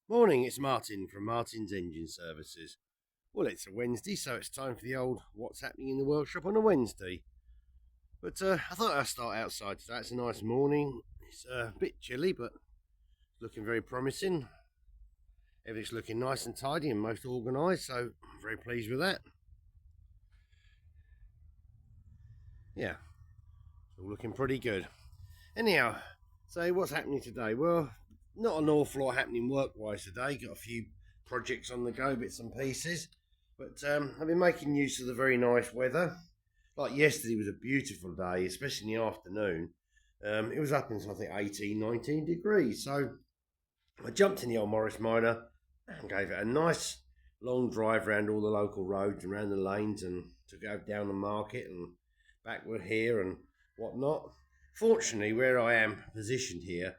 Morning, it's Martin from Martin's Engine Services. Well, it's a Wednesday, so it's time for the old What's Happening in the Workshop on a Wednesday. But I thought I'd start outside today. It's a nice morning. It's a bit chilly, but looking very promising. Everything's looking nice and tidy and most organised, so I'm very pleased with that. Yeah, it's all looking pretty good. Anyhow, so what's happening today? Well, not an awful lot happening work-wise today. Got a few projects on the go, bits and pieces. But I've been making use of the very nice weather. Like yesterday was a beautiful day, especially in the afternoon. It was up in something 18, 19 degrees. So I jumped in the old Morris Minor and gave it a nice long drive around all the local roads and around the lanes and to go down the market and backward here and whatnot. Fortunately, where I am positioned here,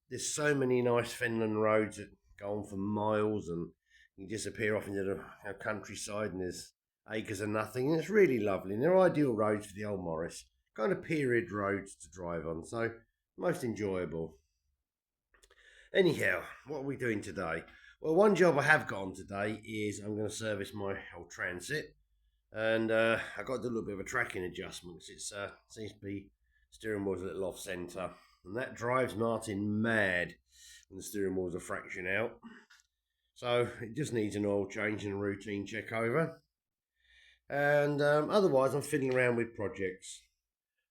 there's so many nice Fenland roads that go on for miles and you disappear off into the countryside and there's acres of nothing. And it's really lovely. And they're ideal roads for the old Morris. Kind of period roads to drive on. So, most enjoyable. Anyhow, what are we doing today? Well, one job I have got on today is I'm going to service my old Transit. And I got to do a little bit of a tracking adjustment because it seems to be steering wheel's a little off centre. And that drives Martin mad when the steering wheel's a fraction out. So it just needs an oil change and a routine check over. And otherwise, I'm fiddling around with projects.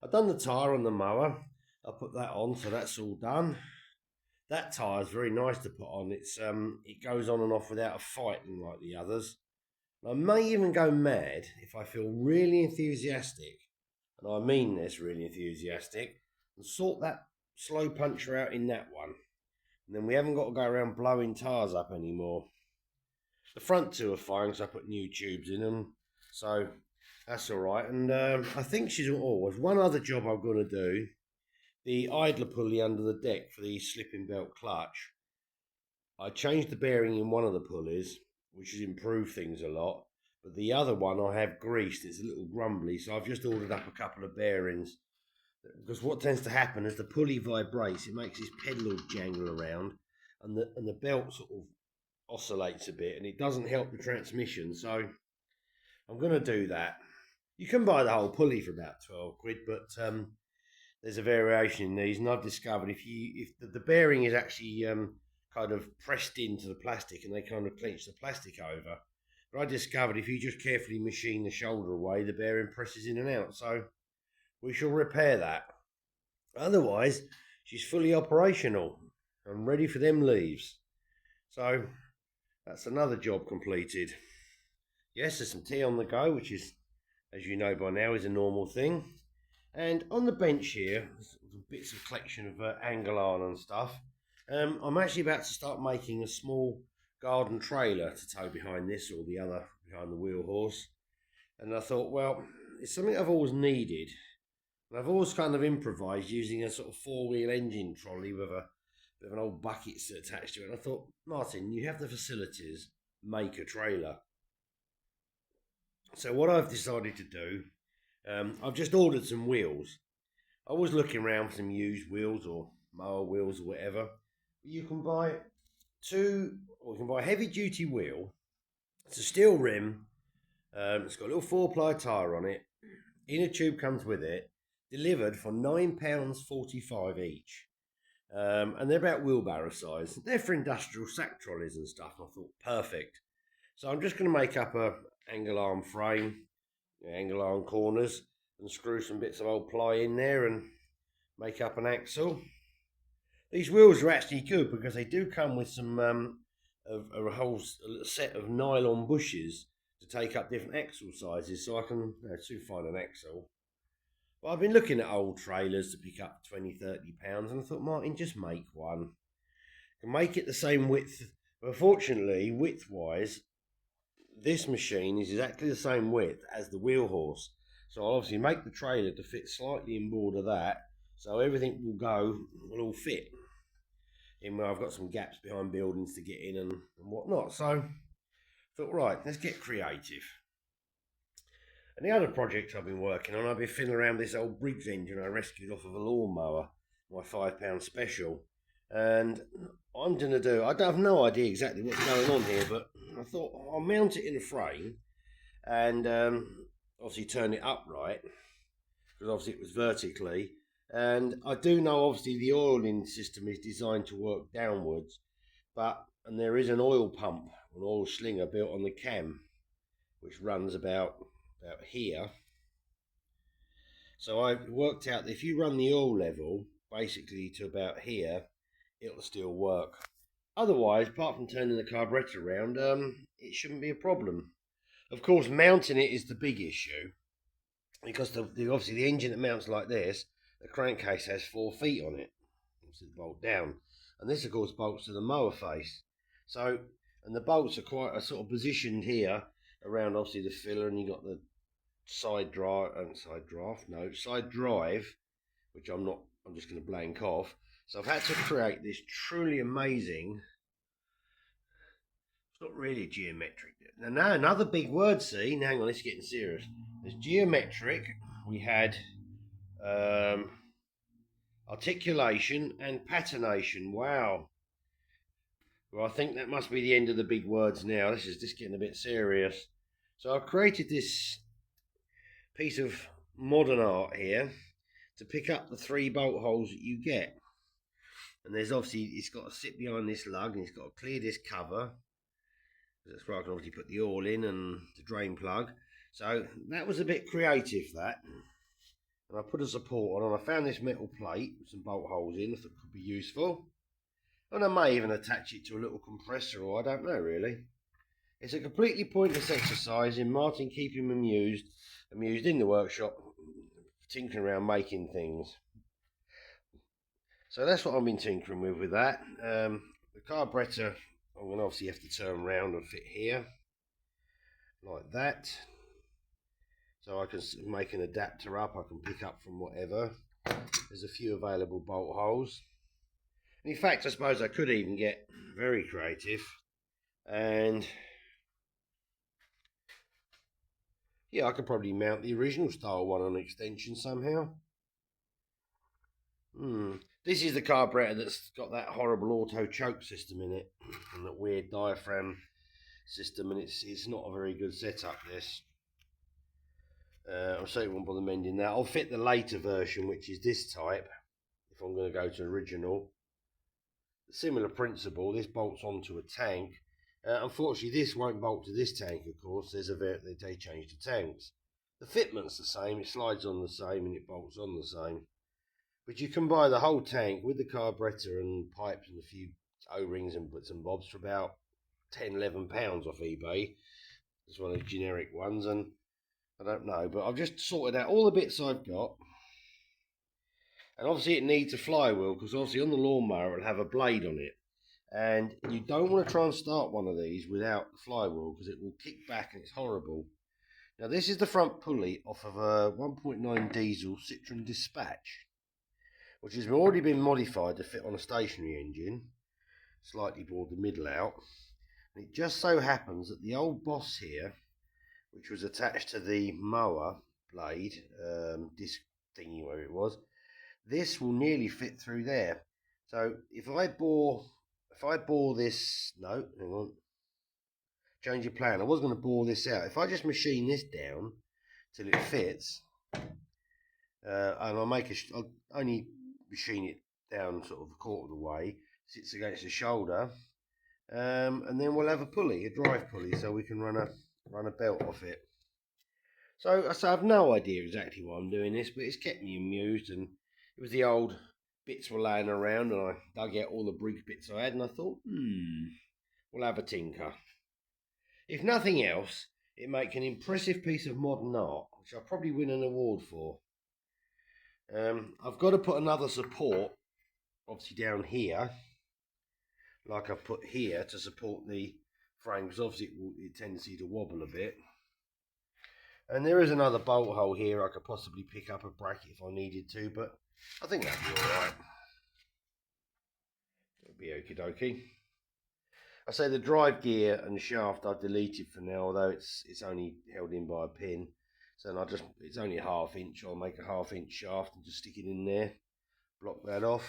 I've done the tyre on the mower. I put that on, so that's all done. That tyre is very nice to put on. It goes on and off without a fighting like the others. I may even go mad if I feel really enthusiastic, and I mean this, really enthusiastic, and sort that slow puncher out in that one. And then we haven't got to go around blowing tyres up anymore. The front two are fine because I put new tubes in them, so that's all right. And I think there's one other job I'm going to do. The idler pulley under the deck for the slipping belt clutch. I changed the bearing in one of the pulleys, which has improved things a lot. But the other one I have greased. It's a little grumbly, so I've just ordered up a couple of bearings. Because what tends to happen as the pulley vibrates, it makes this pedal jangle around, and the belt sort of oscillates a bit, and it doesn't help the transmission. So I'm going to do that. You can buy the whole pulley for about 12 quid, but there's a variation in these, and I've discovered if the bearing is actually kind of pressed into the plastic and they kind of clench the plastic over. But I discovered if you just carefully machine the shoulder away, the bearing presses in and out. So we shall repair that. Otherwise, she's fully operational and ready for them leaves. So that's another job completed. Yes, there's some tea on the go, which is, as you know by now, is a normal thing. And on the bench here, there's bits of collection of angle iron and stuff. I'm actually about to start making a small garden trailer to tow behind this or the other behind the wheel horse. And I thought, well, it's something I've always needed. And I've always kind of improvised using a sort of four-wheel engine trolley with a bit of an old bucket attached to it. And I thought, Martin, you have the facilities, make a trailer. So what I've decided to do, I've just ordered some wheels. I was looking around for some used wheels or mower wheels or whatever. You can buy a heavy duty wheel. It's a steel rim. It's got a little 4-ply tyre on it. Inner tube comes with it. Delivered for £9.45 each. And they're about wheelbarrow size. They're for industrial sack trolleys and stuff. I thought, perfect. So I'm just going to make up a angle arm frame, angle arm corners, and screw some bits of old ply in there and make up an axle. These wheels are actually good because they do come with some a whole set of nylon bushes to take up different axle sizes, so I can soon find an axle. But I've been looking at old trailers to pick up £20-30, and I thought, Martin, just make one. I can make it the same width, but fortunately, width-wise, this machine is exactly the same width as the wheel horse. So I'll obviously make the trailer to fit slightly inboard of that, so everything will all fit. In where I've got some gaps behind buildings to get in and whatnot. So I thought, right, let's get creative. And the other project I've been working on, I've been fiddling around with this old Briggs engine I rescued off of a lawnmower, my £5 special. And I'm going to do, I have no idea exactly what's going on here, but I thought I'll mount it in a frame and obviously turn it upright, because obviously it was vertically. And I do know obviously the oiling system is designed to work downwards, and there is an oil pump, an oil slinger built on the cam, which runs about here. So I've worked out that if you run the oil level basically to about here, it'll still work. Otherwise, apart from turning the carburetor around, it shouldn't be a problem. Of course, mounting it is the big issue, because obviously the engine that mounts like this, the crankcase has 4 feet on it. It's bolt down, and this of course bolts to the mower face. So, and the bolts are quite sort of positioned here around obviously the filler, and you got the side drive, which I'm just going to blank off. So I've had to create this truly amazing, it's not really geometric. Now another big word, see, hang on, it's getting serious. There's geometric, we had articulation and patination. Wow. Well, I think that must be the end of the big words now. This is just getting a bit serious. So I've created this piece of modern art here to pick up the 3 bolt holes that you get. And there's obviously, it's got to sit behind this lug, and it's got to clear this cover. That's where I can obviously put the oil in and the drain plug. So that was a bit creative, that. And I put a support on, and I found this metal plate with some bolt holes in. I thought it could be useful. And I may even attach it to a little compressor, or I don't know really. It's a completely pointless exercise in Martin keeping him amused in the workshop, tinkering around making things. So that's what I've been tinkering with that. The carburetor, I'm going to obviously have to turn around and fit here, like that. So I can make an adapter up, I can pick up from whatever. There's a few available bolt holes. In fact, I suppose I could even get very creative and yeah, I could probably mount the original style one on an extension somehow. This is the carburetor that's got that horrible auto choke system in it, and that weird diaphragm system, and it's not a very good setup, this. I certainly won't bother mending that. I'll fit the later version, which is this type, if I'm going to go to original. Similar principle, this bolts onto a tank. Unfortunately, this won't bolt to this tank, of course. They changed the tanks. The fitment's the same, it slides on the same and it bolts on the same. But you can buy the whole tank with the carburetor and pipes and a few O-rings and bits and bobs for about £10–11 off eBay. It's one of the generic ones, and I don't know, but I've just sorted out all the bits I've got. And obviously it needs a flywheel, because obviously on the lawnmower it'll have a blade on it. And you don't want to try and start one of these without the flywheel, because it will kick back and it's horrible. Now this is the front pulley off of a 1.9 diesel Citroen Dispatch, which has already been modified to fit on a stationary engine, slightly bored the middle out. And it just so happens that the old Boss here, which was attached to the mower blade, disc thingy where it was, this will nearly fit through there. So if I bore this, no, hang on, change your plan. I was going to bore this out. If I just machine this down till it fits, and I'll only machine it down sort of a quarter of the way, sits against the shoulder, and then we'll have a pulley, a drive pulley, so we can run a belt off it. So I have no idea exactly why I'm doing this, but it's kept me amused, and it was the old bits were laying around, and I dug out all the Briggs bits I had, and I thought, we'll have a tinker. If nothing else, it makes an impressive piece of modern art, which I'll probably win an award for. I've got to put another support, obviously down here, like I've put here, to support the frame, because obviously it tendency to wobble a bit. And there is another bolt hole here. I could possibly pick up a bracket if I needed to, but I think that'd be alright. It'll be okie dokie. I say the drive gear and shaft I've deleted for now, although it's only held in by a pin. So it's only a 1/2 inch. I'll make a 1/2 inch shaft and just stick it in there, block that off.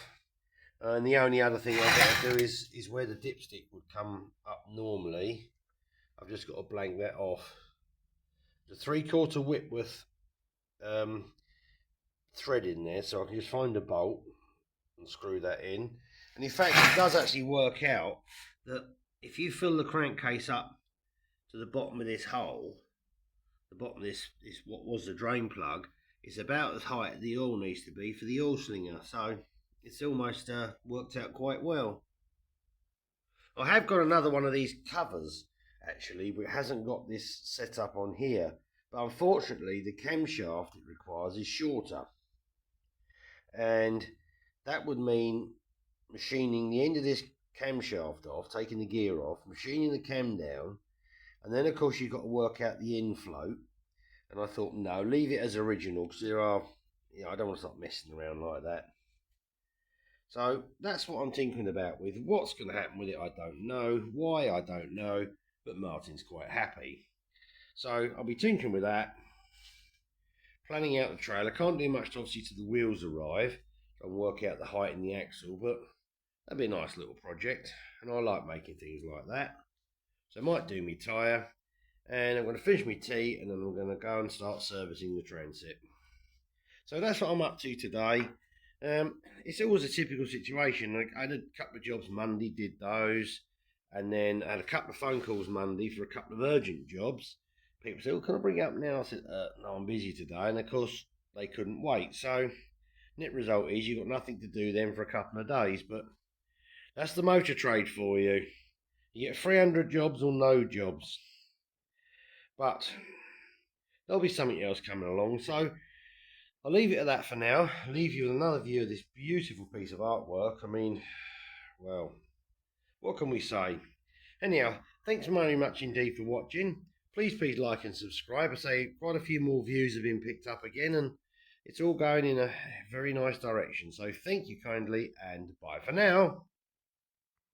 And the only other thing I've got to do is where the dipstick would come up normally. I've just got to blank that off. The 3/4 Whitworth thread in there, so I can just find a bolt and screw that in. And in fact, it does actually work out that if you fill the crankcase up to the bottom of this hole, the bottom of this what was the drain plug, it's about as high as the oil needs to be for the oil slinger. So it's almost worked out quite well. I have got another one of these covers actually, but it hasn't got this set up on here. But unfortunately, the camshaft it requires is shorter, and that would mean machining the end of this camshaft off, taking the gear off, machining the cam down, and then of course you've got to work out the infloat. And I thought, no, leave it as original, because there are, I don't want to start messing around like that. So that's what I'm thinking about with. What's going to happen with it, I don't know. Why, I don't know. But Martin's quite happy. So I'll be tinkering with that. Planning out the trailer. Can't do much obviously till the wheels arrive. And work out the height in the axle. But that'd be a nice little project. And I like making things like that. So I might do my tyre. And I'm going to finish my tea. And then I'm going to go and start servicing the transit. So that's what I'm up to today. It's always a typical situation. I had a couple of jobs Monday, did those, and then I had a couple of phone calls Monday for a couple of urgent jobs. People said, "Oh, can I bring it up now?" I said, "No, I'm busy today," and of course they couldn't wait. So net result is you've got nothing to do then for a couple of days. But that's the motor trade for you. You get 300 jobs or no jobs. But there'll be something else coming along. So I'll leave it at that for now. I'll leave you with another view of this beautiful piece of artwork. I mean, well, what can we say? Anyhow, thanks very much indeed for watching. Please like and subscribe. I say quite a few more views have been picked up again, and it's all going in a very nice direction. So thank you kindly, and bye for now.